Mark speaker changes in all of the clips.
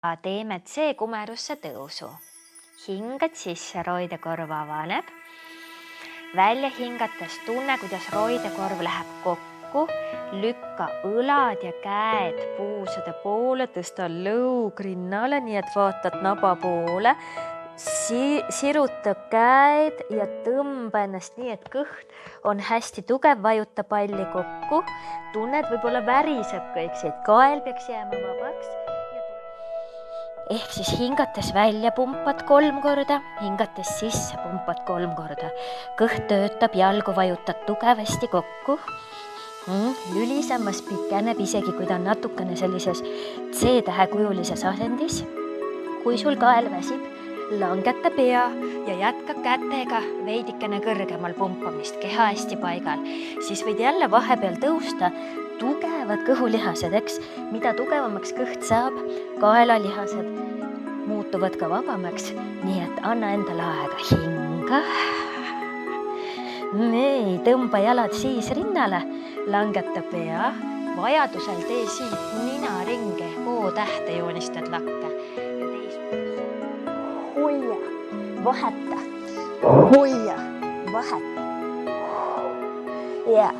Speaker 1: Teeme C-kumerusse tõusu. Hingad sisse, roidekorv avaneb. Välja hingates tunne, kuidas roidekorv läheb kokku. Lükka õlad ja käed puusade poole, tõsta lõug rinnale, nii et vaatad naba poole. Siruta käed ja tõmba ennast nii, et kõht on hästi tugev, vajuta palli kokku. Tunned, võib-olla väriseb kõik siit, kael peaks jääma vabaks. Ehk siis hingates välja pumpad 3 korda, hingates sisse pumpad 3 korda. Kõht töötab, jalgu vajutad tugevasti kokku. Lülisemas pikeneb, isegi kui ta on natukene sellises C-tähekujulises asendis. Kui sul kael väsib, langeta pea ja jätka kätega veidikene kõrgemal pumpamist, keha hästi paigal. Siis võid jälle vahepeal tõusta, tugevad kõhulihased, eks? Mida tugevamaks kõht saab, kaelalihased muutuvad ka vabamaks, nii et anna endale aega, hinga. Nii, tõmba jalad siis rinnale, langeta pea, vajadusel tee siit nina ringi, O-tähte joonistad lakke. Hoia, vaheta, hoia, vaheta. Ja.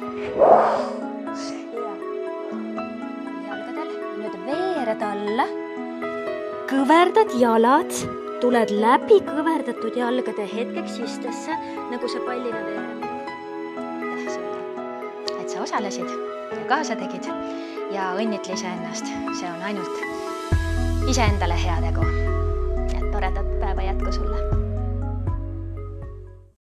Speaker 1: Jalgadel, nüüd veered alla, kõverdad jalad, tuled läbi kõverdatud jalgade hetkeks istesse, nagu sa pallina veereb. Et sa osalesid ja kaasa tegid ja õnnitli iseennast, see on ainult iseendale hea tegu. Toredat päeva jätku sulle!